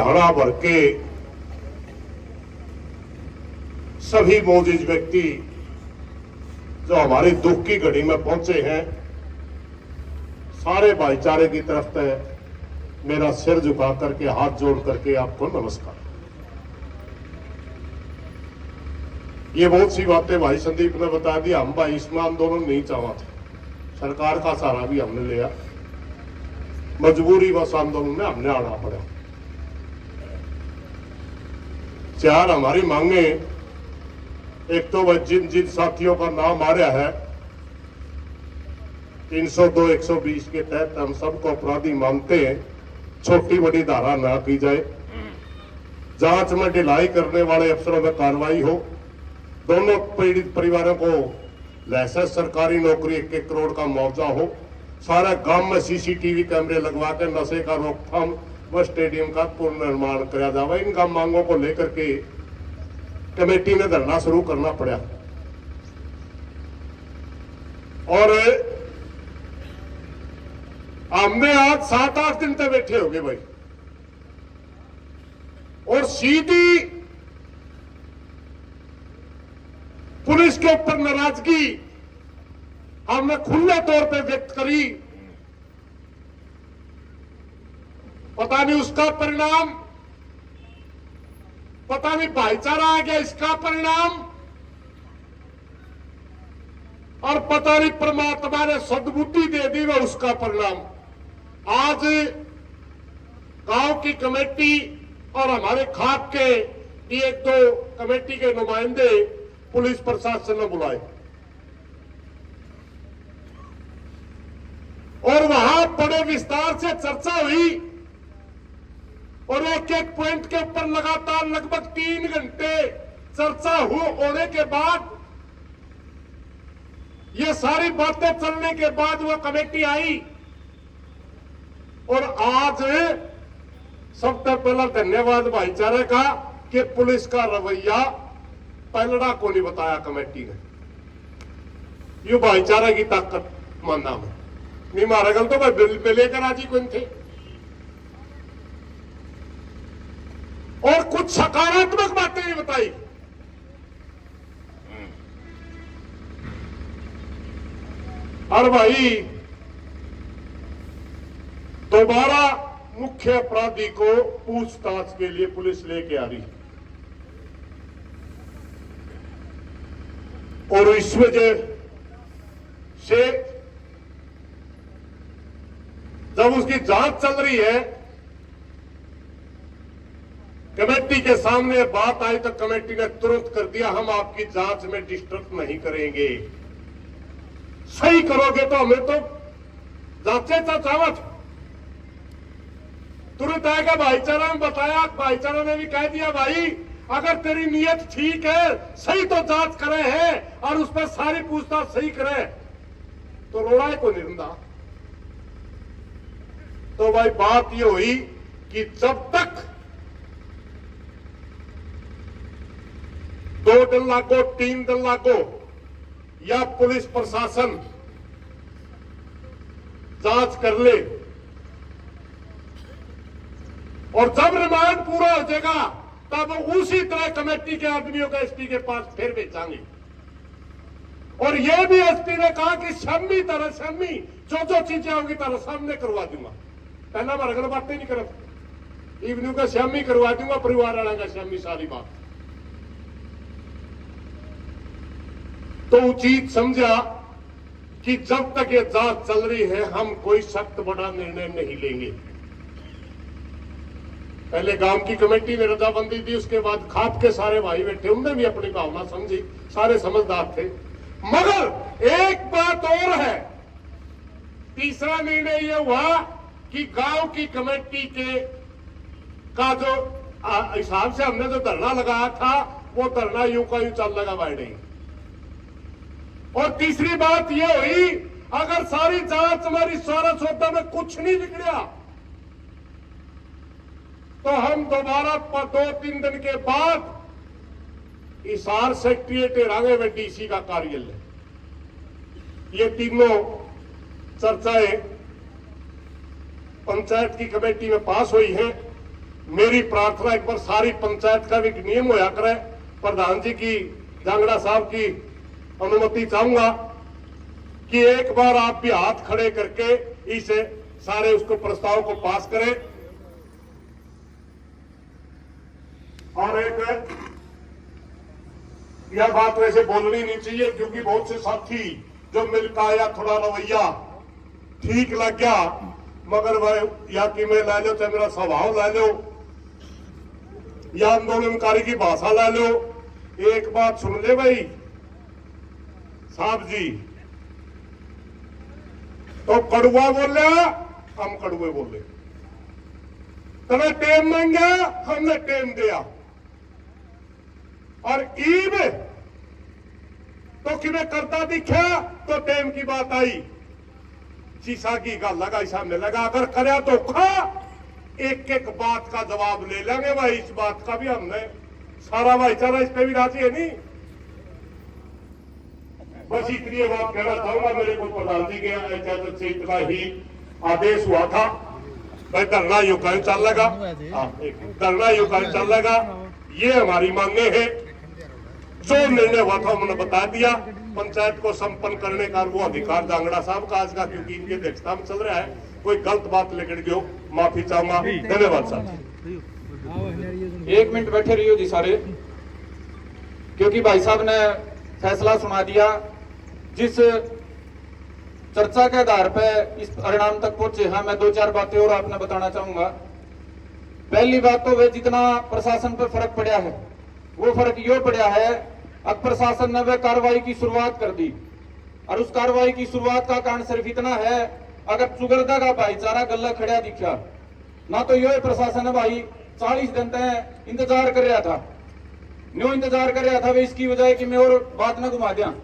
हरा भर के सभी मोजिज व्यक्ति जो हमारी दुख की घड़ी में पहुंचे हैं, सारे भाईचारे की तरफ से मेरा सिर झुका करके हाथ जोड़ करके आपको नमस्कार। ये बहुत सी बातें भाई संदीप ने बता दी। हम भाई इसमें आंदोलन नहीं चाहा थे, सरकार का सहारा भी हमने लिया, मजबूरी बस आंदोलन में हमने आना पड़ा। चार हमारी मांगे, एक तो वह जिन जिन साथियों का नाम आ रहा है 302 120 के तहत हम सबको अपराधी मानते हैं, छोटी बड़ी धारा ना की जाए, जांच में ढिलाई करने वाले अफसरों में कार्रवाई हो, दोनों पीड़ित परिवारों को लाइसेंस सरकारी नौकरी 1-1 करोड़ का मुआवजा हो, सारा गांव में सीसीटीवी कैमरे लगवा कर नशे का रोकथाम व स्टेडियम का पुनर्निर्माण कराया जाए। इन मांगों को लेकर के कमेटी ने धरना शुरू करना पड़ा और हमने आज 7-8 दिन तक बैठे हो गए भाई, और सीधी पुलिस के ऊपर नाराजगी हमने खुले तौर पे व्यक्त करी। पता नहीं उसका परिणाम, पता नहीं भाईचारा आ गया इसका परिणाम, और पता नहीं परमात्मा ने सद्बुद्धि दे दी वह उसका परिणाम। आज गांव की कमेटी और हमारे खाप के 1-2 कमेटी के नुमाइंदे पुलिस प्रशासन ने बुलाए और वहां बड़े विस्तार से चर्चा हुई और एक-एक पॉइंट के ऊपर लगातार लगभग 3 घंटे चर्चा होने के बाद, ये सारी बातें चलने के बाद वो कमेटी आई। और आज सबसे पहला धन्यवाद भाईचारे का कि पुलिस का रवैया पलड़ा को नहीं बताया कमेटी ने, ये भाईचारे की ताकत मानना है। नहीं मारे गल तो भाई बिल पे लेकर आज ही कौन थे, और कुछ सकारात्मक बातें भी बताई। और भाई दोबारा मुख्य अपराधी को पूछताछ के लिए पुलिस लेके आ रही, और इस वजह से जब उसकी जांच चल रही है, कमेटी के सामने बात आई तो कमेटी ने तुरंत कर दिया, हम आपकी जांच में डिस्टर्ब नहीं करेंगे, सही करोगे तो हमें तो जांचे चावत। तुरंत आएगा भाईचारा ने बताया, भाईचारा ने भी कह दिया भाई अगर तेरी नीयत ठीक है, सही तो जांच करे है और उस पर सारी पूछताछ सही करे तो रोड़ा को निरंदा। तो भाई बात ये हुई कि जब तक 2 दिन लागो 3 दिन लागो या पुलिस प्रशासन जांच कर ले, और जब रिमांड पूरा हो जाएगा तब उसी तरह कमेटी के आदमियों का एसपी के पास फिर भेजांगे। और यह भी एसपी ने कहा कि शामी जो चीजें होंगी तारा सामने करवा दूंगा। पहला बार अगर बातें नहीं कर इवनिंग का शामी करवा दूंगा, परिवार वाला का शामी, सारी बात। तो उचित समझा कि जब तक ये जांच चल रही है हम कोई सख्त बड़ा निर्णय नहीं लेंगे। पहले गांव की कमेटी ने रजाबंदी दी, उसके बाद खाप के सारे भाई बैठे, उनने भी अपनी भावना समझी, सारे समझदार थे। मगर एक बात और है, तीसरा निर्णय यह हुआ कि गांव की कमेटी के का जो हिसाब से हमने जो धरना लगाया था वो धरना यूं का यूं चल लगा बैठ गई। और तीसरी बात यह हुई अगर सारी जांच हमारी सारा सौदा में कुछ नहीं बिगड़ा तो हम दोबारा 2-3 दिन के बाद हिसार सेक्रेटरीट रांगे में डीसी का कार्यालय, ये तीनों चर्चाएं पंचायत की कमेटी में पास हुई हैं। मेरी प्रार्थना एक बार सारी पंचायत का भी नियम होया करे, प्रधान जी की, जांगड़ा साहब की अनुमति चाहूंगा कि एक बार आप भी हाथ खड़े करके इसे सारे उसको प्रस्ताव को पास करें। और एक यह बात वैसे बोलनी नहीं चाहिए क्योंकि बहुत से साथी जो मिलकर आया थोड़ा रवैया ठीक लग गया, मगर वह या कि मैं ले लो चाहे मेरा स्वभाव ले लो या आंदोलनकारी की भाषा ले लो, एक बात सुन ले भाई साहब जी, तो कड़ुआ बोले हम कड़ुए बोले, तुम्हें टेम मांगा हमने टेम दिया, और ईब तो किमें करता दिखा तो टेम की बात आई, शीशा की गल लगा सामने लगा, अगर करे तो खा एक एक बात का जवाब ले लेंगे भाई, इस बात का भी हमने सारा भाईचारा इस पे भी राजी है नहीं। बस इतनी बात कहना चाहूंगा, मेरे को प्रधान जी के इजाजत से इतना ही आदेश हुआ था, भाई धरना युग चलेगा, धरना युग चलेगा, ये हमारी मांगे हैं, जो निर्णय हुआ था उन्होंने बता दिया। पंचायत को संपन्न करने का वो अधिकार जांगड़ा साहब का आज का, क्योंकि इनकी अध्यक्षता में चल रहा है, कोई गलत बात लेकर गयो माफी चाहूंगा। धन्यवाद साहब। 1 मिनट बैठे रहियो जी सारे, क्योंकि भाई साहब ने फैसला सुना दिया। जिस चर्चा के आधार पर इस परिणाम तक पहुंचे हैं, मैं 2-4 बातें और आपने बताना चाहूंगा। पहली बात तो वे जितना प्रशासन पर फर्क पड़ा है वो फर्क यो पड़ा है, अब प्रशासन ने वह कार्रवाई की शुरुआत कर दी, और उस कार्रवाई की शुरुआत का कारण सिर्फ इतना है, अगर चुगरदा का भाईचारा गला खड़ा दिखा ना, तो यो प्रशासन है भाई 40 दिन तक इंतजार कर रहा था, न्यू इंतजार कर रहा था वे इसकी वजह कि मैं और बात न घुमा दिया।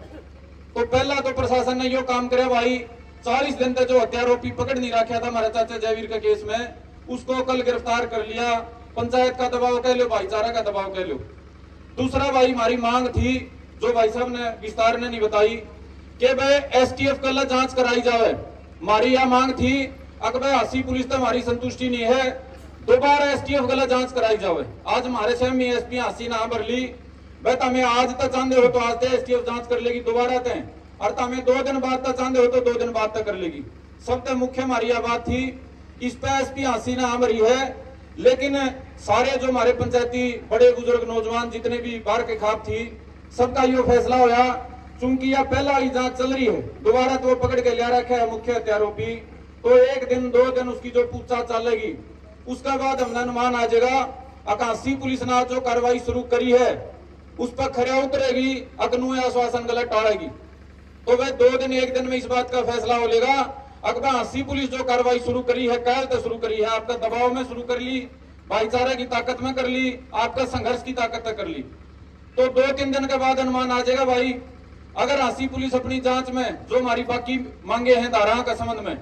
तो पहला तो प्रशासन ने यो काम करे भाई, 40 दिन तक जो हत्यारोपी पकड़ नहीं रखा था हमारे चाचा जयवीर के केस में, उसको कल गिरफ्तार कर लिया। पंचायत का दबाव कह लो, भाईचारा का दबाव कह लो। दूसरा भाई हमारी मांग थी, जो भाई साहब ने विस्तार ने नहीं बताई, कि भाई एसटीएफ कल जांच कराई जाए। हमारी यह मांग थी, अगर भाई हासी पुलिस तो हमारी संतुष्टि नहीं है, दोबारा एसटीएफ गलत जांच कराई जाए। आज हमारे स्वयं एसपी हासी ना भर ली, भाई तमें आज तक चाहते हो तो आज तक एसटीएफ जांच कर लेगी दोबारा तय, और तमें 2 दिन बाद तक चाहते हो तो 2 दिन बाद तक कर लेगी। सबसे मुख्य हमारी यह बात थी, इस पे एसपी हासी ना भरी है, लेकिन सारे जो हमारे पंचायती बड़े बुजुर्ग नौजवान जितने भी बाहर के खाप थी, सबका यो फैसला होया, चूंकि यह पहला वाली जांच चल रही है, दोबारा तो वो पकड़ के लिया रखा है मुख्य हत्यारोपी, तो 1 दिन 2 दिन उसकी जो पूछताछ चलेगी, उसका बाद हमने अनुमान आ जाएगा। अकाशी पुलिस ने जो कार्रवाई शुरू करी है उस पर खरा उतरेगी, अकनू आश्वासन गलत टाड़ेगी, तो वह 2 दिन 1 दिन में इस बात का फैसला हो लेगा। अकबर हासी पुलिस जो कार्रवाई शुरू करी है, कल तो शुरू करी है, आपका दबाव में शुरू कर ली, भाईचारे की ताकत में कर ली, आपका संघर्ष की ताकत में कर ली, तो 2-3 दिन के बाद अनुमान आ जाएगा भाई। अगर हासी पुलिस अपनी जांच में जो हमारी बाकी मांगे हैं धाराओं के संबंध में,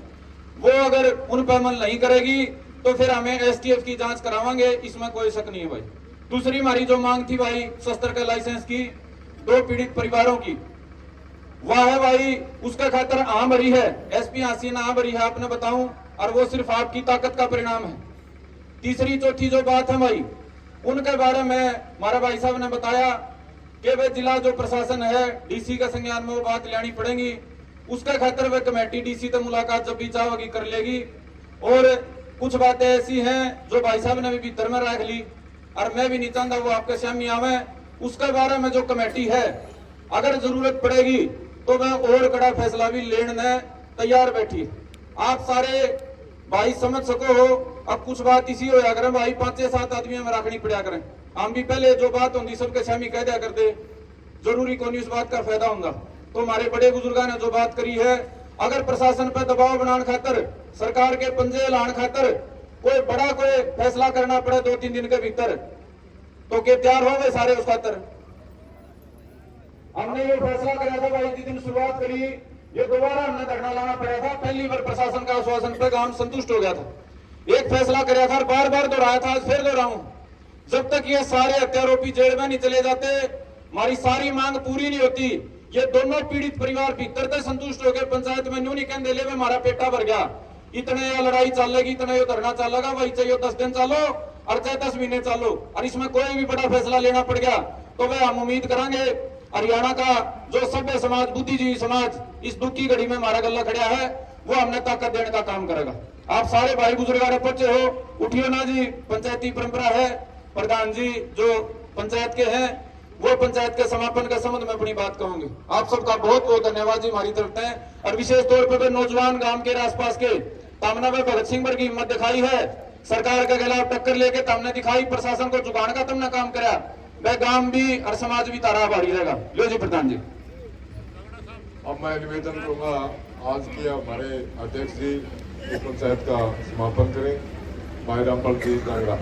वो अगर उन पर अमल नहीं करेगी तो फिर हमें एसटीएफ की जांच करावांगे, इसमें कोई शक नहीं है भाई। दूसरी हमारी जो मांग थी भाई शस्त्र के लाइसेंस की 2 पीड़ित परिवारों की, वह है भाई उसका खातर आम भरी है, एसपी हासी ने आम भरी है, आपने बताऊं, और वो सिर्फ आपकी ताकत का परिणाम है। तीसरी चौथी जो बात है भाई, उनके बारे में हमारा भाई साहब ने बताया कि वे जिला जो प्रशासन है डीसी का संज्ञान में वो बात लेनी पड़ेगी, उसके खातर वे कमेटी डीसी से मुलाकात जब भी चाहोगी कर लेगी। और कुछ बातें ऐसी हैं जो भाई साहब ने भी भीतर में रख ली, और मैं भी नहीं चाहता वो आपके सामने आवे, उसके बारे में जो कमेटी है अगर जरूरत पड़ेगी तो वह और कड़ा फैसला भी लेने तैयार बैठी। आप सारे भाई समझ सको हो, अब कुछ बात इसी हो अगर भाई 5-7 आदमी में रखनी पड़ा करें, हम भी पहले जो बात होंगी सबके सामने कह दिया करते, जरूरी कौन इस बात का फायदा होगा। तो हमारे बड़े बुजुर्गों ने जो बात करी है, अगर प्रशासन पर दबाव बनाने खातर, सरकार के पंजे लाने खातर कोई बड़ा कोई फैसला करना पड़े 2-3 दिन के भीतर, तो क्या तैयार हो गए सारे उस खातर। हमने ये फैसला करा था भाई, जिस दिन शुरुआत करी ये दोबारा हमने धरना लाना पड़ा था, पहली बार प्रशासन का आश्वासन पर काम संतुष्ट हो गया था, एक फैसला कराया था, बार बार दोहराया था, फिर दोहराऊं, जब तक ये सारे हत्यारोपी जेल में नहीं चले जाते, हमारी सारी मांग पूरी नहीं होती। ये दोनों पीड़ित परिवार भीतर तक संतुष्ट हो गए, पंचायत में न्यू नहीं कहते ले हमारा पेटा भर गया, इतने ये लड़ाई चलेगी, इतना ये धरना चलेगा, वही चाहिए 10 दिन चलो, और चाहे 10 महीने चालो, और इसमें कोई भी बड़ा फैसला लेना पड़ गया तो वह हम उम्मीद करेंगे हरियाणा का जो सभ्य समाज, बुद्धिजीवी समाज इस दुख की घड़ी में हमारा गला खड़ा है, वो हमने ताकत देने का काम करेगा। आप सारे भाई बुजुर्ग बच्चे हो, उठियो ना जी, पंचायती परंपरा है। प्रधान जी जो पंचायत के हैं वो पंचायत के समापन के संबंध में अपनी बात कहूंगी। आप सबका बहुत बहुत धन्यवाद जी हमारी तरफ से। और विशेष तौर पर नौजवान गांव के आसपास के तामना में भगत सिंह पर की हिम्मत दिखाई है, सरकार के खिलाफ टक्कर लेके तुमने दिखाई, प्रशासन को झुकाने का तुमने काम करा, वह गांव भी और समाज भी तारा आभारी रहेगा। लो जी प्रधान जी। अब मैं निवेदन करूंगा आज के हमारे अध्यक्ष जी पंचायत का समापन करें, भाई रामपाल जी कांगड़ा।